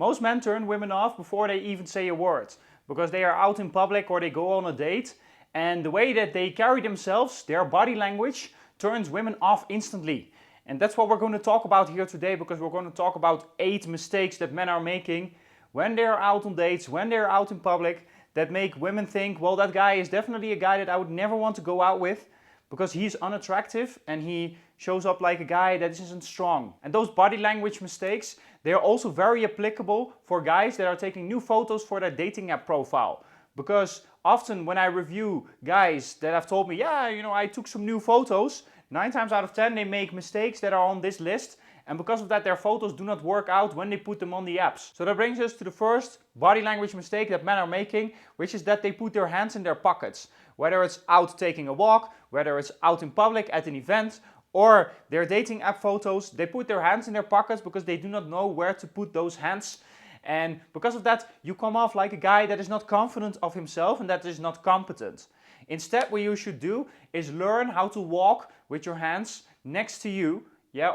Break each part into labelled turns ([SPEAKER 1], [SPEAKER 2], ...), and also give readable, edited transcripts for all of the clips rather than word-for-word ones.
[SPEAKER 1] Most men turn women off before they even say a word, because they are out in public or they go on a date, and the way that they carry themselves, their body language, turns women off instantly. And that's what we're going to talk about here today, because we're going to talk about 8 mistakes that men are making when they're out on dates, when they're out in public, that make women think, well, that guy is definitely a guy that I would never want to go out with, because he's unattractive and he shows up like a guy that isn't strong. And those body language mistakes, they are also very applicable for guys that are taking new photos for their dating app profile. Because often when I review guys that have told me, yeah, I took some new photos, 9 times out of 10 they make mistakes that are on this list, and because of that their photos do not work out when they put them on the apps. So that brings us to the first body language mistake that men are making, which is that they put their hands in their pockets. Whether it's out taking a walk, whether it's out in public at an event, or their dating app photos, they put their hands in their pockets because they do not know where to put those hands. And because of that, you come off like a guy that is not confident of himself and that is not competent. Instead, what you should do is learn how to walk with your hands next to you,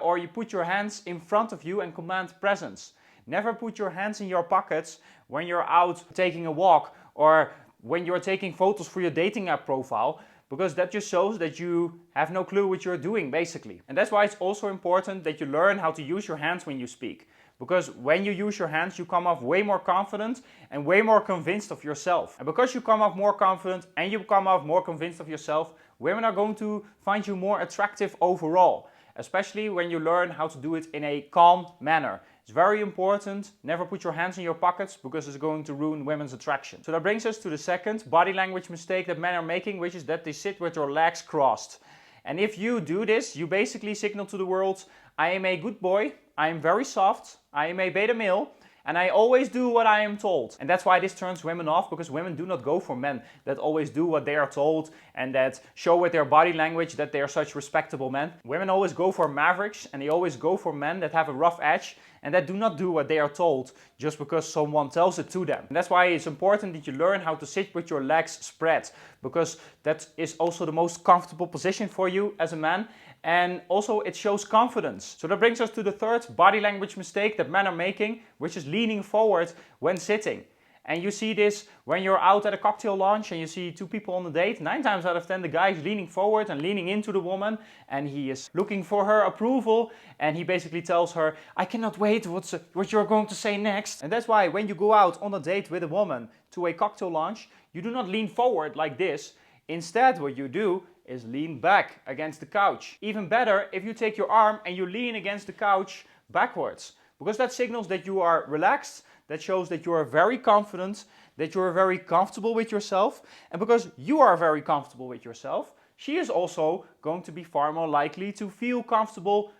[SPEAKER 1] or you put your hands in front of you and command presence. Never put your hands in your pockets when you're out taking a walk or when you're taking photos for your dating app profile, because that just shows that you have no clue what you're doing, basically. And that's why it's also important that you learn how to use your hands when you speak. Because when you use your hands, you come off way more confident and way more convinced of yourself. And because you come off more confident and you come off more convinced of yourself, women are going to find you more attractive overall. Especially when you learn how to do it in a calm manner. It's very important, never put your hands in your pockets, because it's going to ruin women's attraction. So that brings us to the second body language mistake that men are making, which is that they sit with their legs crossed. And if you do this, you basically signal to the world, I am a good boy, I am very soft, I am a beta male, and I always do what I am told. And that's why this turns women off, because women do not go for men that always do what they are told and that show with their body language that they are such respectable men. Women always go for mavericks, and they always go for men that have a rough edge and that do not do what they are told just because someone tells it to them. And that's why it's important that you learn how to sit with your legs spread, because that is also the most comfortable position for you as a man. And also it shows confidence. So that brings us to the third body language mistake that men are making, which is leaning forward when sitting. And you see this when you're out at a cocktail lounge and you see 2 people on a date. 9 times out of 10 the guy is leaning forward and leaning into the woman, and he is looking for her approval, and he basically tells her, I cannot wait what you're going to say next. And that's why when you go out on a date with a woman to a cocktail lounge, you do not lean forward like this. Instead, what you do is lean back against the couch. Even better if you take your arm and you lean against the couch backwards, because that signals that you are relaxed, that shows that you are very confident, that you are very comfortable with yourself, and because you are very comfortable with yourself, she is also going to be far more likely to feel comfortable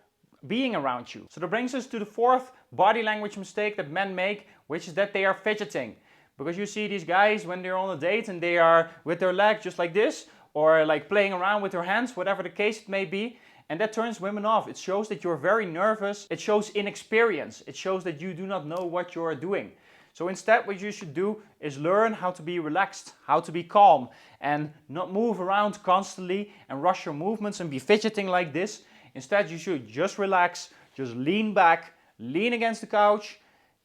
[SPEAKER 1] being around you. So that brings us to the fourth body language mistake that men make, which is that they are fidgeting. Because you see these guys when they're on a date and they are with their leg just like this, or like playing around with their hands, whatever the case it may be, and that turns women off. It shows that you're very nervous, it shows inexperience, it shows that you do not know what you're doing. So instead what you should do is learn how to be relaxed, how to be calm, and not move around constantly and rush your movements and be fidgeting like this. Instead you should just relax, just lean back, lean against the couch,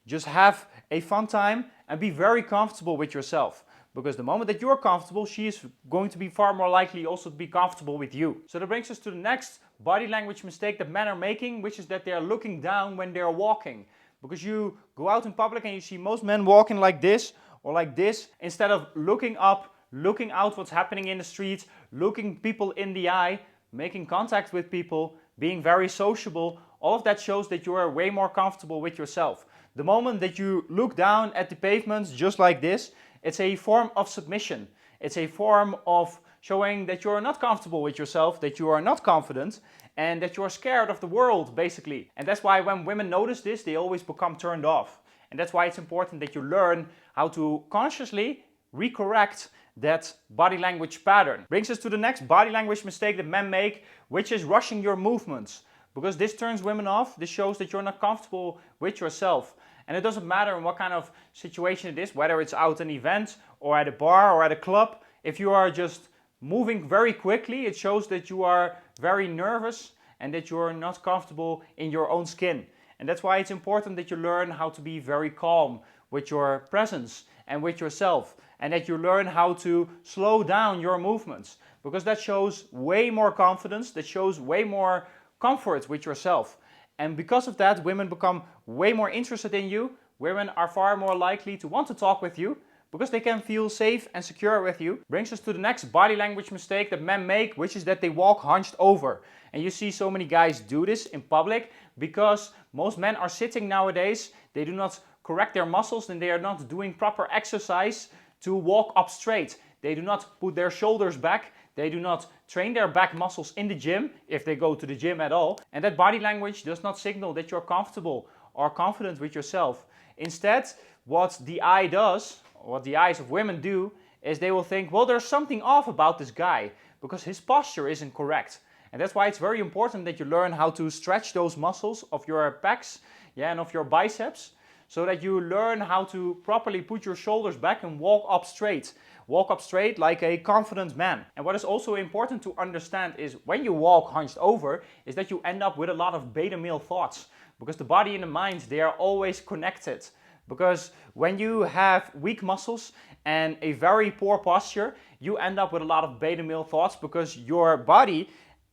[SPEAKER 1] just have a fun time and be very comfortable with yourself. Because the moment that you're comfortable, she is going to be far more likely also to be comfortable with you. So that brings us to the next body language mistake that men are making, which is that they are looking down when they're walking. Because you go out in public and you see most men walking like this or like this, instead of looking up, looking out what's happening in the street, looking people in the eye, making contact with people, being very sociable. All of that shows that you are way more comfortable with yourself. The moment that you look down at the pavements just like this, it's a form of submission. It's a form of showing that you are not comfortable with yourself, that you are not confident, and that you are scared of the world, basically. And that's why when women notice this, they always become turned off. And that's why it's important that you learn how to consciously recorrect that body language pattern. Brings us to the next body language mistake that men make, which is rushing your movements. Because this turns women off. This shows that you're not comfortable with yourself. And it doesn't matter in what kind of situation it is, whether it's out at an event or at a bar or at a club. If you are just moving very quickly, it shows that you are very nervous and that you are not comfortable in your own skin. And that's why it's important that you learn how to be very calm with your presence and with yourself, and that you learn how to slow down your movements, because that shows way more confidence, that shows way more comfort with yourself. And because of that, women become way more interested in you. Women are far more likely to want to talk with you because they can feel safe and secure with you. Brings us to the next body language mistake that men make, which is that they walk hunched over. And you see so many guys do this in public because most men are sitting nowadays. They do not correct their muscles and they are not doing proper exercise to walk up straight. They do not put their shoulders back. They do not train their back muscles in the gym, if they go to the gym at all. And that body language does not signal that you're comfortable or confident with yourself. Instead, what the eye does, what the eyes of women do, is they will think, well, there's something off about this guy because his posture isn't correct. And that's why it's very important that you learn how to stretch those muscles of your pecs, and of your biceps, so that you learn how to properly put your shoulders back and walk up straight. Walk up straight like a confident man. And what is also important to understand is when you walk hunched over, is that you end up with a lot of beta male thoughts. Because the body and the mind, they are always connected. Because when you have weak muscles and a very poor posture, you end up with a lot of beta male thoughts because your body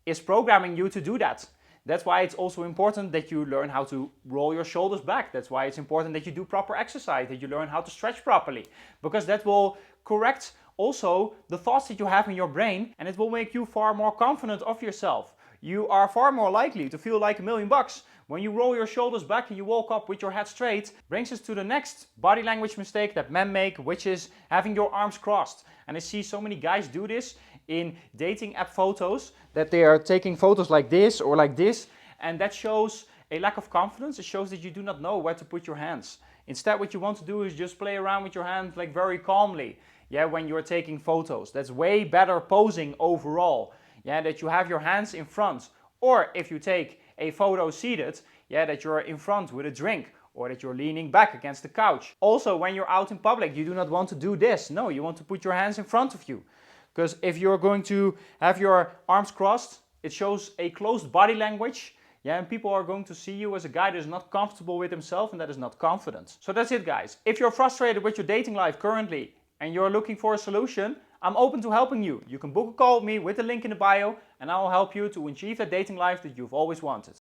[SPEAKER 1] is programming you to do that. That's why it's also important that you learn how to roll your shoulders back. That's why it's important that you do proper exercise, that you learn how to stretch properly. Because that will correct also the thoughts that you have in your brain, and it will make you far more confident of yourself. You are far more likely to feel like $1,000,000 when you roll your shoulders back and you walk up with your head straight. Brings us to the next body language mistake that men make, which is having your arms crossed. And I see so many guys do this in dating app photos, that they are taking photos like this or like this, and that shows a lack of confidence. It shows that you do not know where to put your hands. Instead, what you want to do is just play around with your hands like very calmly, when you're taking photos. That's way better posing overall, that you have your hands in front. Or if you take a photo seated, that you're in front with a drink, or that you're leaning back against the couch. Also, when you're out in public, you do not want to do this. No, you want to put your hands in front of you. Because if you're going to have your arms crossed, it shows a closed body language. And people are going to see you as a guy that is not comfortable with himself and that is not confident. So that's it, guys. If you're frustrated with your dating life currently and you're looking for a solution, I'm open to helping you. You can book a call with me with the link in the bio, and I will help you to achieve that dating life that you've always wanted.